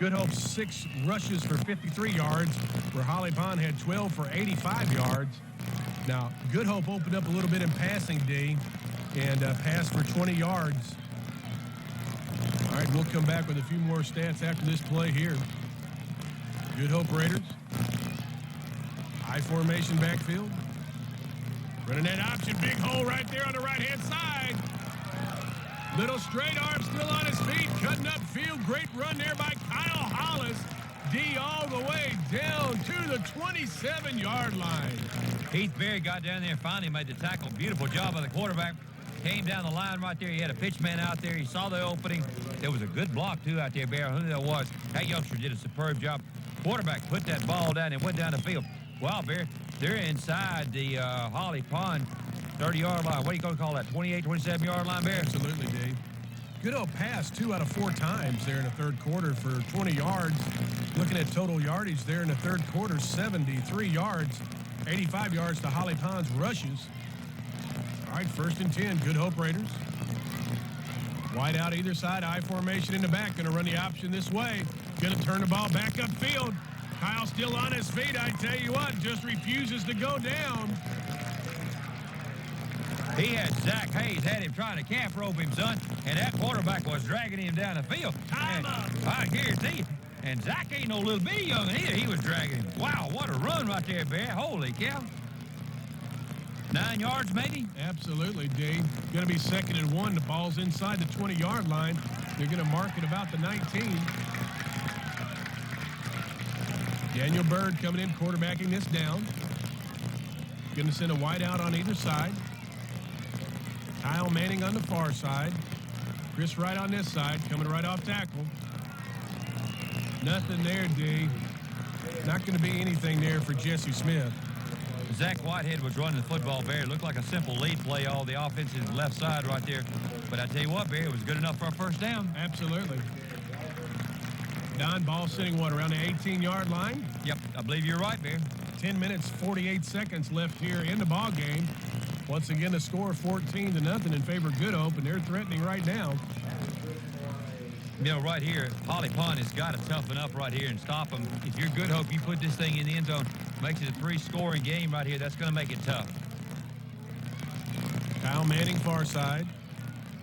Good Hope 6 rushes for 53 yards, where Holly Pond had 12 for 85 yards. Now, Good Hope opened up a little bit in passing, D, and passed for 20 yards. All right, we'll come back with a few more stats after this play here. Good Hope Raiders. High formation backfield. Running that option, big hole right there on the right-hand side. Little straight arm still on his feet, cutting up field. Great run there by Kyle Hollis. D all the way down to the 27-yard line. Heath Berry got down there and finally made the tackle. Beautiful job by the quarterback. Came down the line right there. He had a pitch man out there. He saw the opening. There was a good block, too, out there, Bear. Who that was? That youngster did a superb job. Quarterback put that ball down and went down the field. Well, Bear, they're inside the Holly Pond 30-yard line. What are you going to call that, 28, 27-yard line, Bear? Absolutely, Dave. Good Hope passed 2 out of 4 times there in the third quarter for 20 yards. Looking at total yardage there in the third quarter, 73 yards, 85 yards to Holly Pond's rushes. All right, 1st and 10, Good Hope Raiders. Wide out either side, I formation in the back. Going to run the option this way. Going to turn the ball back upfield. Kyle still on his feet. I tell you what, just refuses to go down. He had Zach Hayes, had him trying to calf rope him, son, and that quarterback was dragging him down the field. Time up. I guarantee you. And Zach ain't no little bitty young either. He was dragging him. Wow, what a run right there, Bear. Holy cow. 9 yards, maybe? Absolutely, Dave. Going to be 2nd and 1. The ball's inside the 20-yard line. They're going to mark it about the 19. Daniel Bird coming in, quarterbacking this down. Going to send a wide out on either side. Kyle Manning on the far side. Chris Wright on this side, coming right off tackle. Nothing there, D. Not going to be anything there for Jesse Smith. Zach Whitehead was running the football, Bear. It looked like a simple lead play, all the offense is left side right there. But I tell you what, Bear, it was good enough for a first down. Absolutely. Don, ball sitting, what, around the 18-yard line? Yep, I believe you're right, Bear. 10 minutes, 48 seconds left here in the ball game. Once again, the score 14-0 in favor of Good Hope, and they're threatening right now. You know, right here, Holly Pond has got to toughen up right here and stop them. If you're Good Hope, you put this thing in the end zone, makes it a 3-scoring game right here. That's going to make it tough. Kyle Manning far side.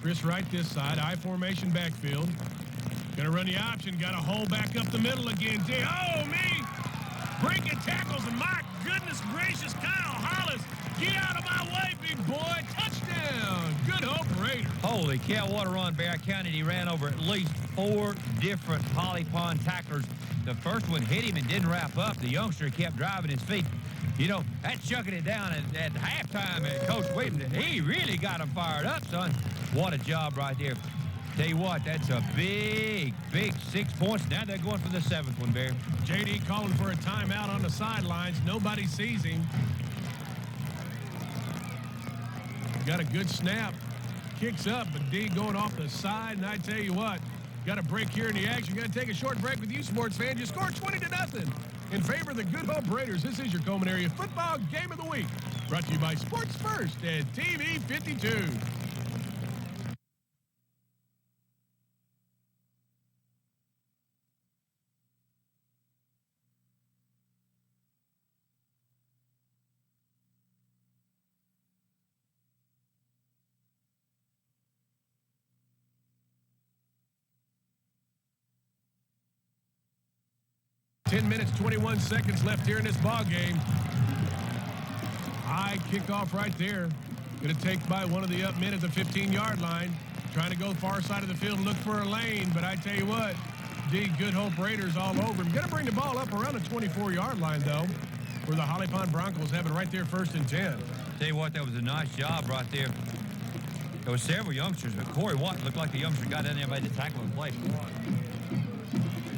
Chris Wright this side. I formation backfield. Going to run the option. Got a hole back up the middle again. Oh, me! Breaking tackles, and my goodness gracious, Kyle Hollis. Get out of my way, big boy. Touchdown. Good Hope Raiders. Holy cow, what a run, Bear. I counted he ran over at least 4 different Holly Pond tacklers. The first one hit him and didn't wrap up. The youngster kept driving his feet. You know, that's chucking it down at halftime. And Coach Williams, he really got him fired up, son. What a job right there. Tell you what, that's a big 6 points. Now they're going for the 7th one, Bear. J.D. calling for a timeout on the sidelines. Nobody sees him. Got a good snap. Kicks up, but D going off the side. And I tell you what, got a break here in the action. Got to take a short break with you, sports fans. You scored 20-0 in favor of the Good Hope Raiders. This is your Coleman Area Football Game of the Week. Brought to you by Sports First and TV 52. Ten minutes, 21 seconds left here in this ball game. High kickoff right there. Going to take by one of the up men at the 15-yard line. Trying to go far side of the field and look for a lane. But I tell you what, D, Good Hope Raiders all over him. Going to bring the ball up around the 24-yard line, though, where the Holly Pond Broncos have it right there, 1st and 10. Tell you what, that was a nice job right there. There were several youngsters, but Corey Watt looked like the youngster got down there and made the tackle in place.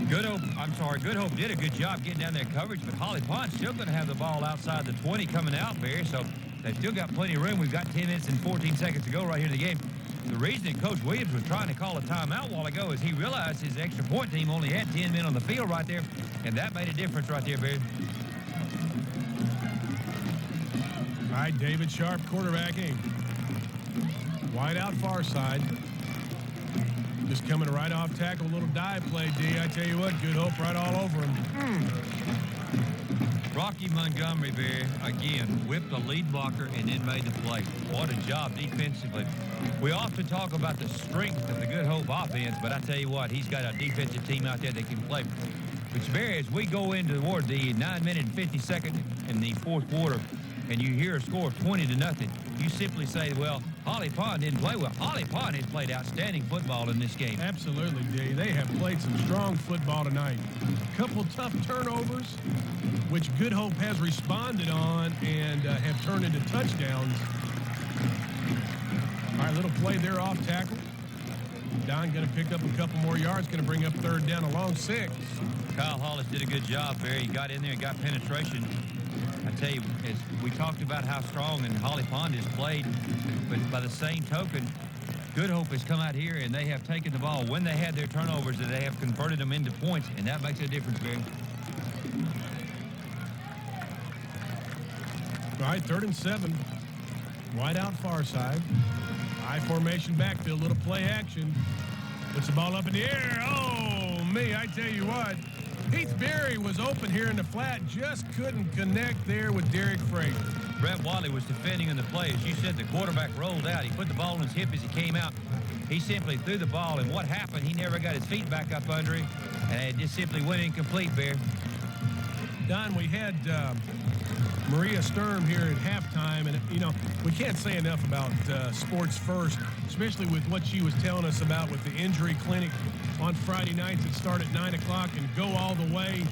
Good Hope did a good job getting down there coverage, but Holly Pond's still going to have the ball outside the 20 coming out, Barry, so they've still got plenty of room. We've got 10 minutes and 14 seconds to go right here in the game. The reason that Coach Williams was trying to call a timeout a while ago is he realized his extra point team only had 10 men on the field right there, and that made a difference right there, Barry. All right, David Sharp quarterbacking. Wide out far side. Just coming right off tackle, little dive play, D. I tell you what, Good Hope right all over him. Rocky Montgomery, Barry, again, whipped the lead blocker and then made the play. What a job defensively. We often talk about the strength of the Good Hope offense, but I tell you what, he's got a defensive team out there that can play. But, Barry, as we go into toward the 9-minute and 50-second in the fourth quarter, and you hear a score of 20-0, you simply say, well, Holly Pond didn't play well. Holly Pond has played outstanding football in this game. Absolutely, D. They have played some strong football tonight. Couple tough turnovers, which Good Hope has responded on and have turned into touchdowns. All right, little play there off tackle. Don going to pick up a couple more yards, going to bring up third down along 6. Kyle Hollis did a good job, Barry. He got in there and got penetration. I tell you, as we talked about how strong and Holly Pond has played, but by the same token, Good Hope has come out here and they have taken the ball when they had their turnovers, that they have converted them into points, and that makes a difference, Barry. All right, 3rd and 7. Wide out far side. High formation backfield, little play action. Puts the ball up in the air. Oh, me, I tell you what. Heath Berry was open here in the flat, just couldn't connect there with Derek Frazier. Brett Wadley was defending in the play. As you said, the quarterback rolled out. He put the ball on his hip as he came out. He simply threw the ball, and what happened, he never got his feet back up under him, and it just simply went incomplete, Bear. Don, we had Maria Sturm here at halftime, and, you know, we can't say enough about Sports First, especially with what she was telling us about with the injury clinic on Friday nights that start at 9 o'clock and go all the way,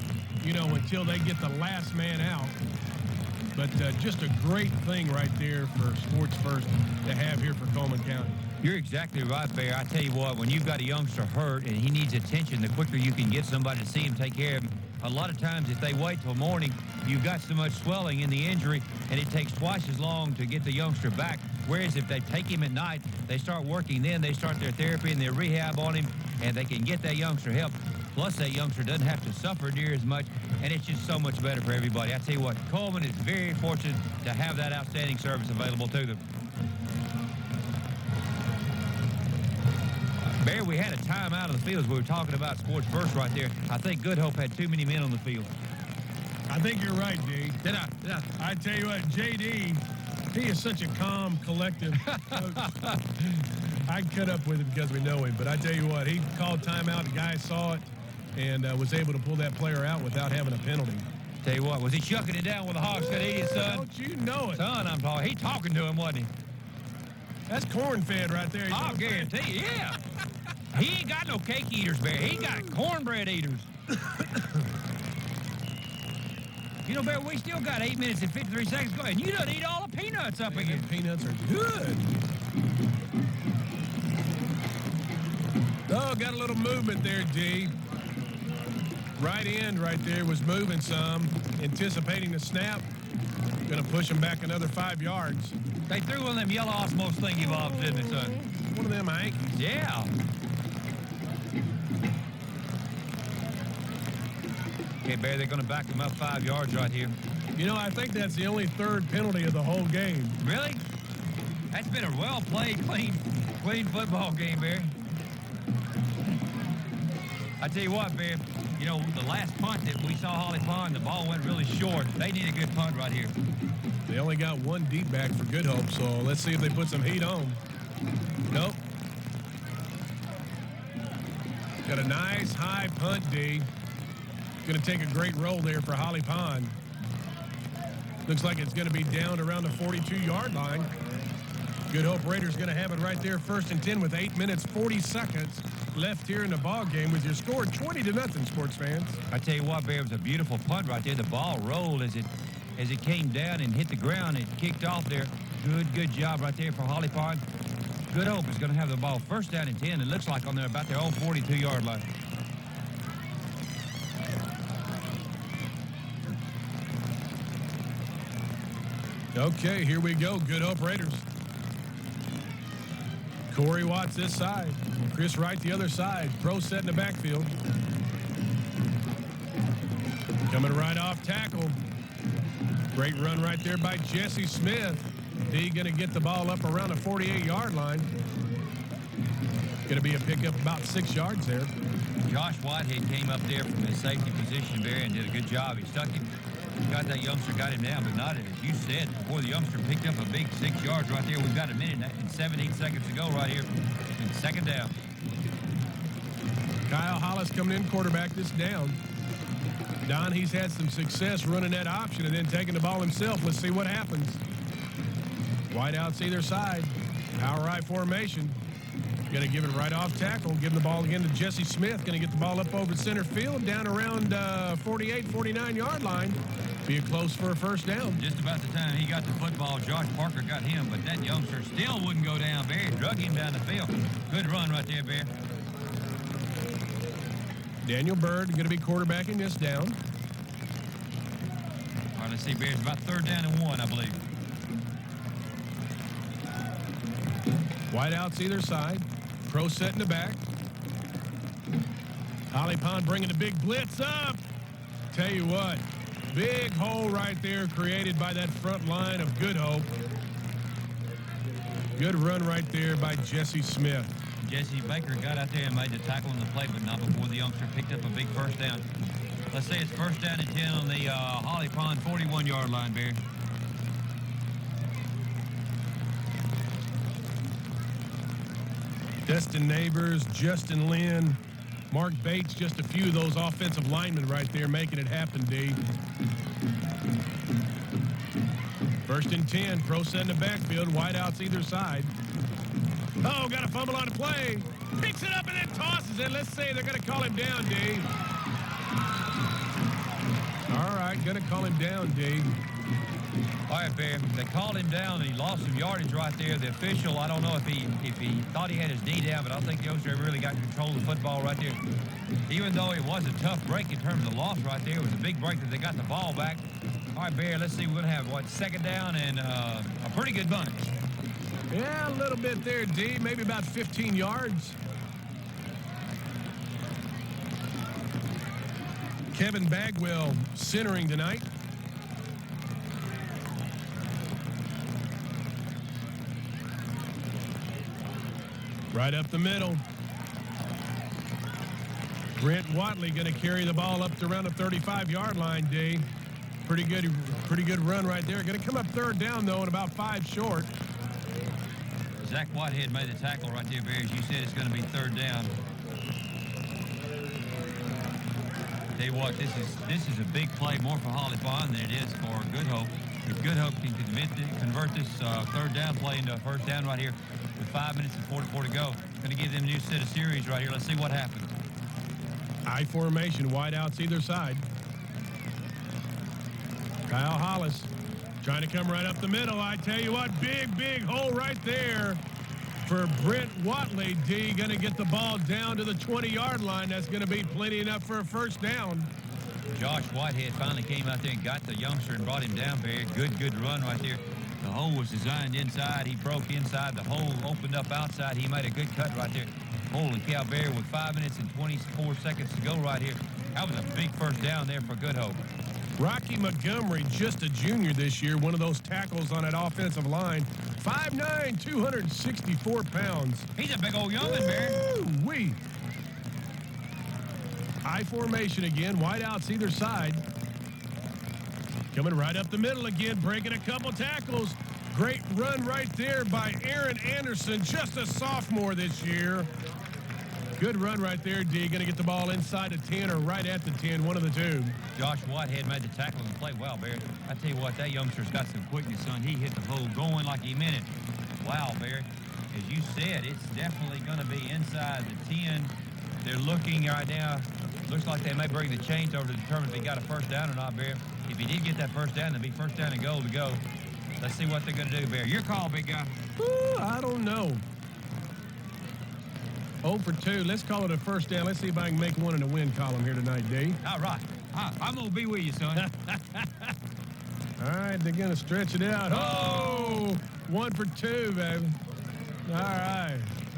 you know, until they get the last man out. But just a great thing right there for Sports First to have here for Coleman County. You're exactly right, Bear. I tell you what, when you've got a youngster hurt and he needs attention, the quicker you can get somebody to see him, take care of him. A lot of times, if they wait till morning, you've got so much swelling in the injury, and it takes twice as long to get the youngster back. Whereas if they take him at night, they start working then, they start their therapy and their rehab on him, and they can get that youngster help. Plus, that youngster doesn't have to suffer near as much, and it's just so much better for everybody. I tell you what, Coleman is very fortunate to have that outstanding service available to them. Bear, we had a time out of the field as we were talking about Sports First right there. I think Good Hope had too many men on the field. I think you're right, D. Did I? Yeah. I tell you what, J.D., he is such a calm, collective coach. I'd cut up with him because we know him, but I tell you what, he called timeout, the guy saw it, and was able to pull that player out without having a penalty. Tell you what, was he chucking it down with the Hawks, that idiot, son? Don't you know it? Son, I'm talking. He talking to him, wasn't he? That's corn-fed right there. I'll guarantee you, yeah. He ain't got no cake eaters, Bear. He got cornbread eaters. You know, Bear, we still got 8 minutes and 53 seconds to go, and you done eat all the peanuts up again. Peanuts are good. Oh, got a little movement there, D. Right end right there was moving some, anticipating the snap. Going to push him back another 5 yards. They threw one of them yellow osmose thingy bobs, didn't they, son? One of them Yankees. Yeah. Okay, Bear, they're going to back him up 5 yards right here. You know, I think that's the only third penalty of the whole game. Really? That's been a well-played, clean football game, Bear. I tell you what, Bear, you know, the last punt that we saw Holly Pond, the ball went really short. They need a good punt right here. They only got one deep back for Good Hope, so let's see if they put some heat on. Nope. Got a nice high punt, D. Going to take a great roll there for Holly Pond. Looks like it's going to be down around the 42-yard line. Good Hope Raiders going to have it right there, 1st and 10 with 8 minutes, 40 seconds left here in the ball game with your score 20-0, sports fans. I tell you what, Bear, it was a beautiful punt right there. The ball rolled as it came down and hit the ground. It kicked off there. Good job right there for Holly Pond. Good Hope is going to have the ball 1st down and 10. It looks like on there about their own 42-yard line. Okay, here we go. Good Hope Raiders. Corey Watts this side. Chris Wright the other side. Pro set in the backfield. Coming right off tackle. Great run right there by Jesse Smith. D going to get the ball up around the 48-yard line. Going to be a pickup about 6 yards there. Josh Whitehead came up there from his safety position, Barry, and did a good job. He stuck him. Got that youngster, got him down, but not as you said. Before the youngster picked up a big 6 yards right there. We've got a minute and 17 seconds to go right here. And second down. Kyle Hollis coming in, quarterback this down. Don, he's had some success running that option and then taking the ball himself. Let's see what happens. Wideouts either side. Power right formation. Going to give it right off tackle. Give the ball again to Jesse Smith. Going to get the ball up over center field, down around 48, 49-yard line. Be close for a first down. Just about the time he got the football, Josh Parker got him, but that youngster still wouldn't go down. Barry drug him down the field. Good run right there, Barry. Daniel Bird going to be quarterbacking this down. All right, let's see, Barry. It's about third down and 1, I believe. Wideouts either side. Pro set in the back. Holly Pond bringing the big blitz up. Tell you what, big hole right there created by that front line of Good Hope. Good run right there by Jesse Smith. Jesse Baker got out there and made the tackle on the play, but not before the youngster picked up a big first down. Let's say it's first down and 10 on the Holly Pond 41-yard line, Barry. Destin Neighbors, Justin Lynn, Mark Bates, just a few of those offensive linemen right there making it happen, D. First and 10, pro set in the backfield, wideouts either side. Oh, got a fumble on the play. Picks it up and then tosses it. Let's say they're going to call him down, D. All right, going to call him down, D. All right, Barry. They called him down, and he lost some yardage right there. The official, I don't know if he thought he had his knee down, but I don't think the youngster really got control of the football right there. Even though it was a tough break in terms of loss right there, it was a big break that they got the ball back. All right, Barry, let's see. We're going to have, what, second down and a pretty good bunch. Yeah, a little bit there, D. Maybe about 15 yards. Kevin Bagwell centering tonight. Right up the middle. Brent Watley going to carry the ball up to around the 35-yard line, D. Pretty good run right there. Going to come up third down, though, and about 5 short. Zach Whitehead made the tackle right there, Barry. As you said, it's going to be third down. Tell you what, this is a big play, more for Holly Pond than it is for Good Hope. If Good Hope can convert this third down play into a first down right here with 5 minutes and 44 to go, going to give them a new set of series right here. Let's see what happens. I formation, wideouts either side. Kyle Hollis trying to come right up the middle. I tell you what, big hole right there for Brent Watley. D going to get the ball down to the 20-yard line. That's going to be plenty enough for a first down. Josh Whitehead finally came out there and got the youngster and brought him down, Barry. Good run right there. The hole was designed inside. He broke inside. The hole opened up outside. He made a good cut right there. Holy cow, Barry, with 5 minutes and 24 seconds to go right here. That was a big first down there for Good Hope. Rocky Montgomery, just a junior this year, one of those tackles on that offensive line. 5'9", 264 pounds. He's a big old young'un, Barry. Woo-wee. I formation again, wideouts either side. Coming right up the middle again, breaking a couple tackles. Great run right there by Aaron Anderson, just a sophomore this year. Good run right there, D. Going to get the ball inside the 10 or right at the 10, one of the two. Josh Whitehead made the tackle and played well, Barry. I tell you what, that youngster's got some quickness, son. He hit the hole going like he meant it. Wow, Barry. As you said, it's definitely going to be inside the 10. They're looking right now. Looks like they may bring the chains over to determine if he got a first down or not, Barry. If he did get that first down, it'd be first down and goal to go. Let's see what they're going to do, Barry. Your call, big guy. I don't know. 0 for 2. Let's call it a first down. Let's see if I can make one in the win column here tonight, D. All right. I'm going to be with you, son. All right, they're going to stretch it out. Oh, 1 for 2, baby.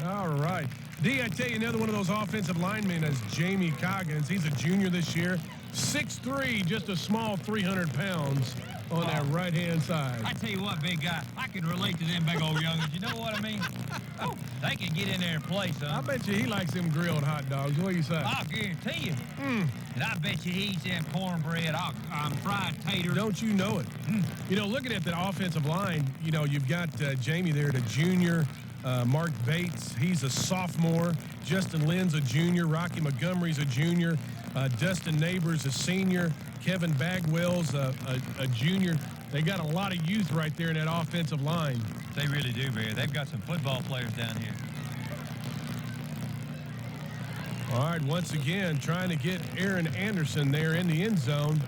All right. D, I tell you, another one of those offensive linemen is Jamie Coggins. He's a junior this year. 6'3", just a small 300 pounds on that right-hand side. I tell you what, big guy, I can relate to them big old youngins. You know what I mean? Oh, they can get in there and play, son. I bet you he likes them grilled hot dogs. What do you say? I'll guarantee you. And I bet you he eats them cornbread, fried taters. Don't you know it? You know, looking at the offensive line, you know, you've got Jamie there, the junior. Mark Bates, he's a sophomore. Justin Lynn's a junior. Rocky Montgomery's a junior. Dustin Neighbors, a senior. Kevin Bagwell's a junior. They got a lot of youth right there in that offensive line. They really do, Barry. They've got some football players down here. All right, once again, trying to get Aaron Anderson there in the end zone.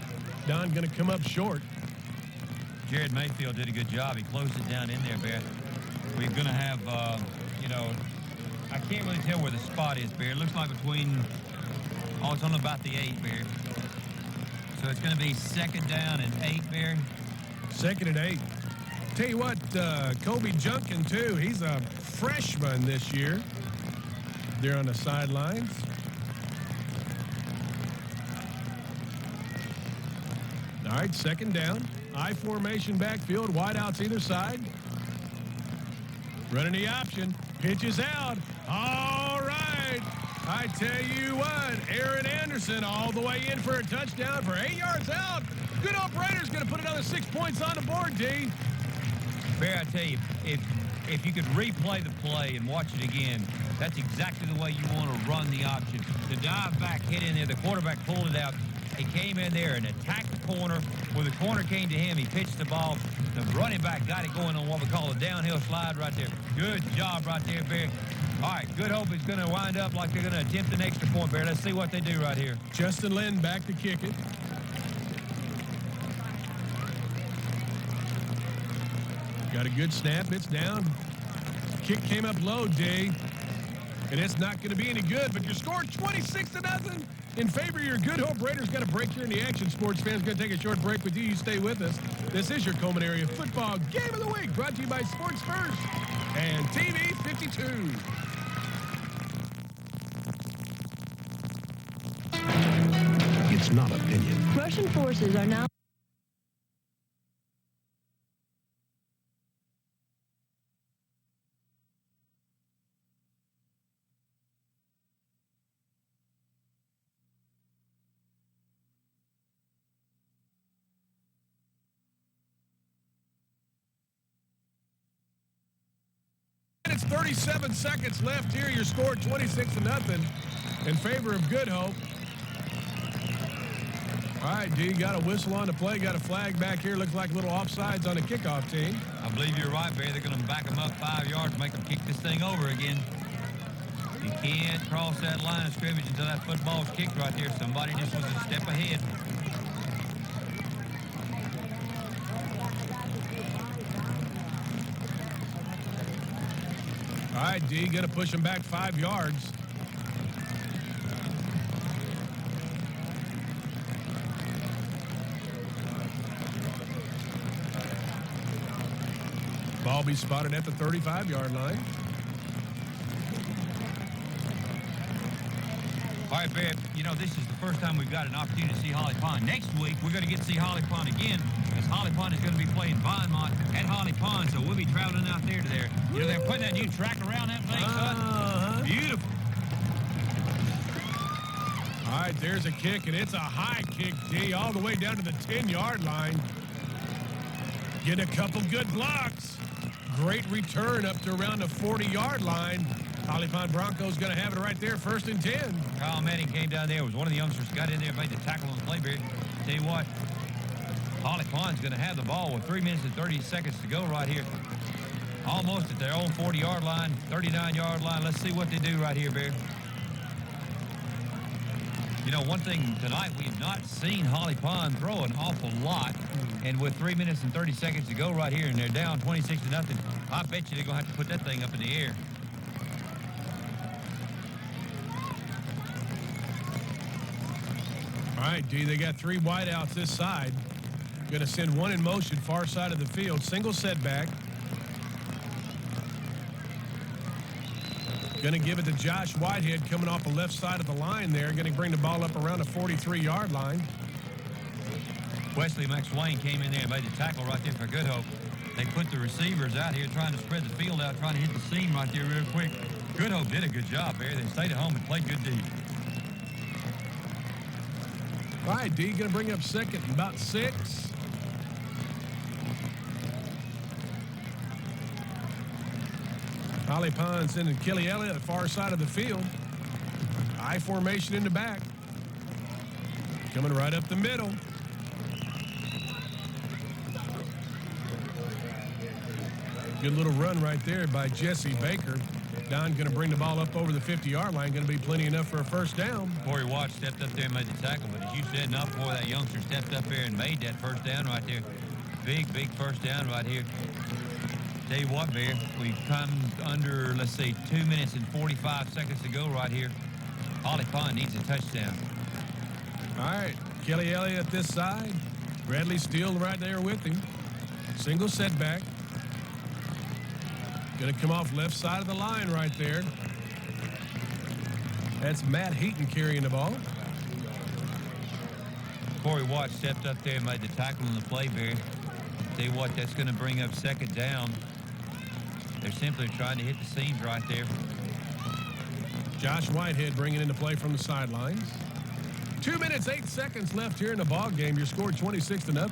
Don going to come up short. Jared Mayfield did a good job. He closed it down in there, Barry. We're going to have, you know, I can't really tell where the spot is, Barry. It looks like between, it's on about the 8, Barry. So it's going to be 2nd down and 8, Barry. 2nd and 8. Tell you what, Kobe Junkin, too, he's a freshman this year. There on the sidelines. All right, 2nd down. I formation backfield, wideouts either side. Running the option. Pitches out. All right. I tell you what, Aaron Anderson all the way in for a touchdown for 8 yards out. Good Hope Raiders going to put another 6 points on the board, D. Barry, I tell you, if you could replay the play and watch it again, that's exactly the way you want to run the option. The dive back, hit in there, the quarterback pulled it out. He came in there and attacked the corner. When the corner came to him, he pitched the ball. The running back got it going on what we call a downhill slide right there. Good job right there, Barry. All right, Good Hope is going to wind up like they're going to attempt an extra point, Barry. Let's see what they do right here. Justin Lynn back to kick it. Got a good snap. It's down. Kick came up low, D. And it's not going to be any good, but your score 26-0 in favor of your Good Hope Raiders. Got a break here in the action. Sports fans going to take a short break with you. You stay with us. This is your Coleman Area Football Game of the Week, brought to you by Sports First and TV 52. It's not opinion. Russian forces are now... It's 37 seconds left here. Your score 26-0 in favor of Good Hope. All right, D, got a whistle on the play, got a flag back here. Looks like a little offsides on the kickoff team. I believe you're right, Barry. They're going to back them up 5 yards, make them kick this thing over again. You can't cross that line of scrimmage until that football's kicked right there. Somebody just was a step ahead. All right, D, going to push him back 5 yards. Ball be spotted at the 35-yard line. All right, Barry, you know, this is the first time we've got an opportunity to see Holly Pond. Next week, we're going to get to see Holly Pond again, because Holly Pond is going to be playing Vinemont at Holly Pond, so we'll be traveling out there to there. You know, they're putting that new track around that thing, son. Beautiful. All right, there's a kick, and it's a high kick, D, all the way down to the 10-yard line. Get a couple good blocks. Great return up to around the 40-yard line. Holly Pond Broncos going to have it right there, 1st and 10. Kyle Manning came down there. Was one of the youngsters got in there, made the tackle on the play, Barry. Tell you what, Holly Pond's going to have the ball with 3 minutes and 30 seconds to go right here. Almost at their own 40-yard line, 39-yard line. Let's see what they do right here, Barry. You know, one thing tonight, we have not seen Holly Pond throw an awful lot. And with 3 minutes and 30 seconds to go right here, and they're down 26-0, I bet you they're going to have to put that thing up in the air. All right, D, they got 3 wideouts this side. Going to send one in motion, far side of the field. Single setback. Going to give it to Josh Whitehead coming off the left side of the line there. Going to bring the ball up around the 43-yard line. Wesley McSwain came in there and made the tackle right there for Good Hope. They put the receivers out here trying to spread the field out, trying to hit the seam right there real quick. Good Hope did a good job there. They stayed at home and played good D. All right, D going to bring up second and about 6. Holly Pond sending Kelly Elliott at the far side of the field. I formation in the back. Coming right up the middle. Good little run right there by Jesse Baker. Don going to bring the ball up over the 50-yard line. Going to be plenty enough for a first down. Corey Watts stepped up there and made the tackle, but as you said, not before that youngster stepped up there and made that first down right there. Big first down right here. Tell you what, Bear, we've come under, let's say, 2 minutes and 45 seconds to go right here. Holly Pond needs a touchdown. All right, Kelly Elliott this side. Bradley Steele right there with him. Single setback. Going to come off left side of the line right there. That's Matt Heaton carrying the ball. Corey Watts stepped up there and made the tackle on the play, Bear. Tell you what, that's going to bring up second down. They're simply trying to hit the seams right there. Josh Whitehead bringing into play from the sidelines. 2 minutes, 8 seconds left here in the ball game. Your score 26-0.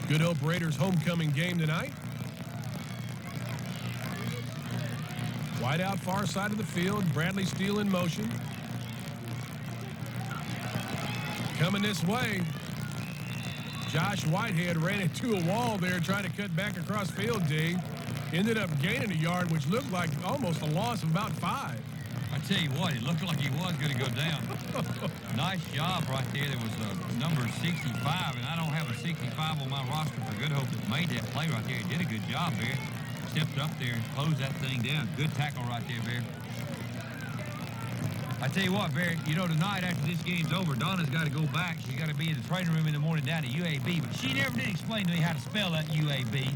Good Hope Raiders homecoming game tonight. Wide out far side of the field. Bradley Steele in motion. Coming this way. Josh Whitehead ran into a wall there trying to cut back across field, D. Ended up gaining a yard, which looked like almost a loss of about 5. I tell you what, it looked like he was going to go down. Nice job right there. There was number 65, and I don't have a 65 on my roster for Good Hope that made that play right there. He did a good job there. Stepped up there and closed that thing down. Good tackle right there, Bear. I tell you what, Bear, you know, tonight after this game's over, Donna's got to go back. She's got to be in the training room in the morning down at UAB, but she never did explain to me how to spell that UAB.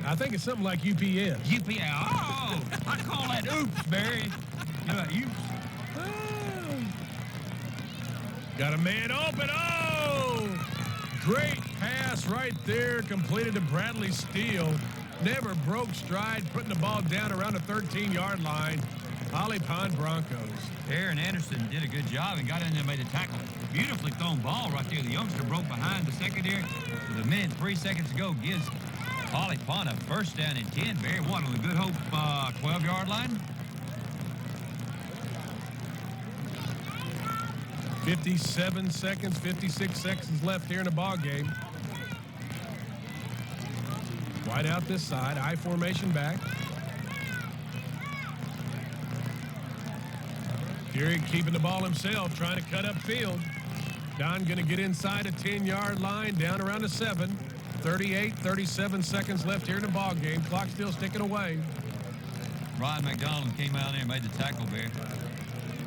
I think it's something like UPS. UPS. Oh, I call that oops, Barry. You know, oops. Oh. Got a man open. Oh! Great pass right there, completed to Bradley Steele. Never broke stride, putting the ball down around the 13-yard line. Holly Pond Broncos. Aaron Anderson did a good job and got in there and made a tackle. Beautifully thrown ball right there. The youngster broke behind the secondary. With a minute, 3 seconds to go, gives Holly Pond a first down and 10. Barry, what, on the Good Hope 12-yard line? 57 seconds, 56 seconds left here in the ball game. Wide out this side, I formation back. Fury keeping the ball himself, trying to cut up field. Don going to get inside a 10-yard line, down around the 7. 38, 37 seconds left here in the ball game. Clock still sticking away. Ryan McDonald came out there and made the tackle, Bear.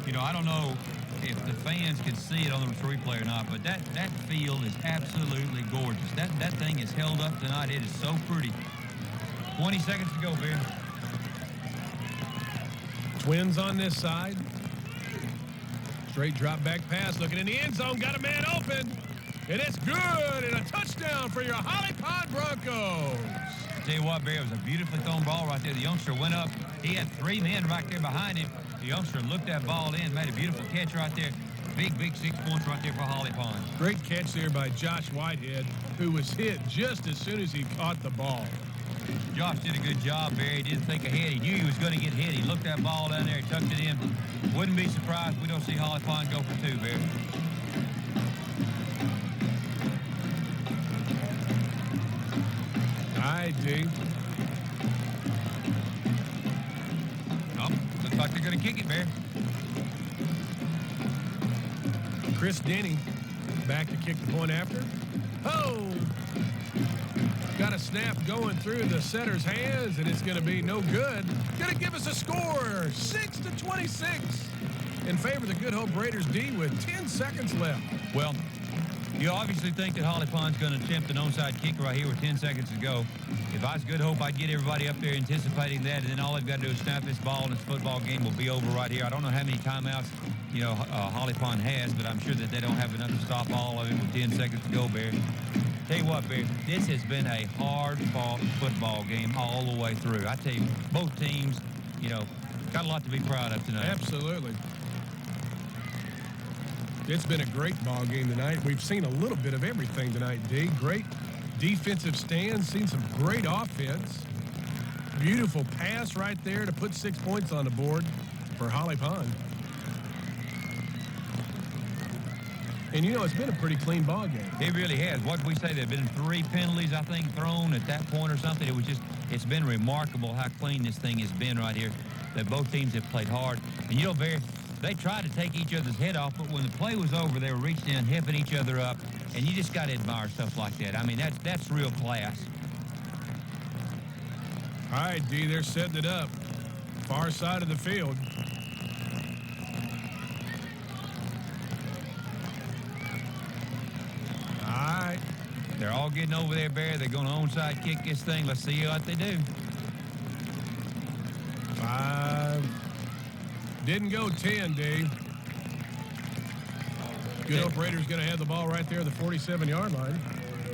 You know, I don't know if the fans can see it on the replay or not, but that field is absolutely gorgeous. That thing is held up tonight. It is so pretty. 20 seconds to go, Bear. Twins on this side. Straight drop back pass, looking in the end zone, got a man open. And it's good, and a touchdown for your Holly Pond Broncos. Tell you what, Barry, it was a beautifully thrown ball right there. The youngster went up. He had 3 men right there behind him. The youngster looked that ball in, made a beautiful catch right there. Big 6 points right there for Holly Pond. Great catch there by Josh Whitehead, who was hit just as soon as he caught the ball. Josh did a good job, Barry. He didn't think ahead. He knew he was going to get hit. He looked that ball down there. He tucked it in. Wouldn't be surprised if we don't see Holly Pond go for 2, Barry. D. Oh, looks like they're going to kick it, Bear. Chris Denny back to kick the point after. Oh! Got a snap going through the setter's hands, and it's going to be no good. Going to give us a score, 6-26, in favor of the Good Hope Raiders D with 10 seconds left. Well, You obviously think that Holly Pond's going to attempt an onside kick right here with 10 seconds to go. If I was Good Hope, I'd get everybody up there anticipating that, and then all they've got to do is snap this ball, and this football game will be over right here. I don't know how many timeouts, Holly Pond has, but I'm sure that they don't have enough to stop all of it with 10 seconds to go, Barry. Tell you what, Barry, this has been a hard-fought football game all the way through. I tell you, both teams, got a lot to be proud of tonight. Absolutely. It's been a great ball game tonight. We've seen a little bit of everything tonight, D. Great defensive stands, seen some great offense. Beautiful pass right there to put 6 points on the board for Holly Pond. And, it's been a pretty clean ball game. It really has. What did we say? There have been 3 penalties, I think, thrown at that point or something. It's been remarkable how clean this thing has been right here, that both teams have played hard. And, Barry, they tried to take each other's head off, but when the play was over, they were reaching in, hipping each other up, and you just got to admire stuff like that. I mean, that's real class. All right, D, they're setting it up. Far side of the field. All right. They're all getting over there, Barry. They're going to onside kick this thing. Let's see what they do. 5. Didn't go 10, Dave. Good Hope Raiders going to have the ball right there at the 47-yard line.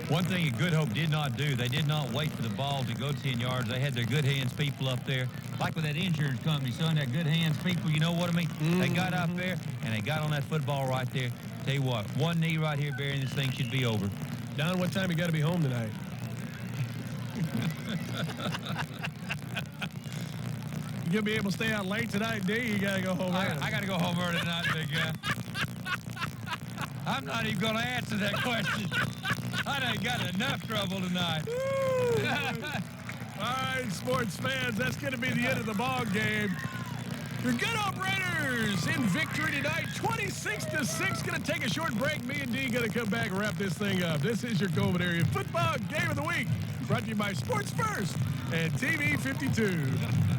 One thing that Good Hope did not do, they did not wait for the ball to go 10 yards. They had their good hands people up there. Like with that insurance company, son, that good hands people, you know what I mean? They got up there, and they got on that football right there. Tell you what, one knee right here, Barry, and this thing should be over. Don, what time you got to be home tonight? You going to be able to stay out late tonight, D? You got to go home early. I got to go home early tonight, big guy. I'm not even going to answer that question. I done got enough trouble tonight. All right, sports fans, that's going to be the end of the ball game. Your Good Hope Raiders in victory tonight, 26-6. Going to take a short break. Me and D going to come back and wrap this thing up. This is your Coleman Area Football Game of the Week, brought to you by Sports First and TV 52.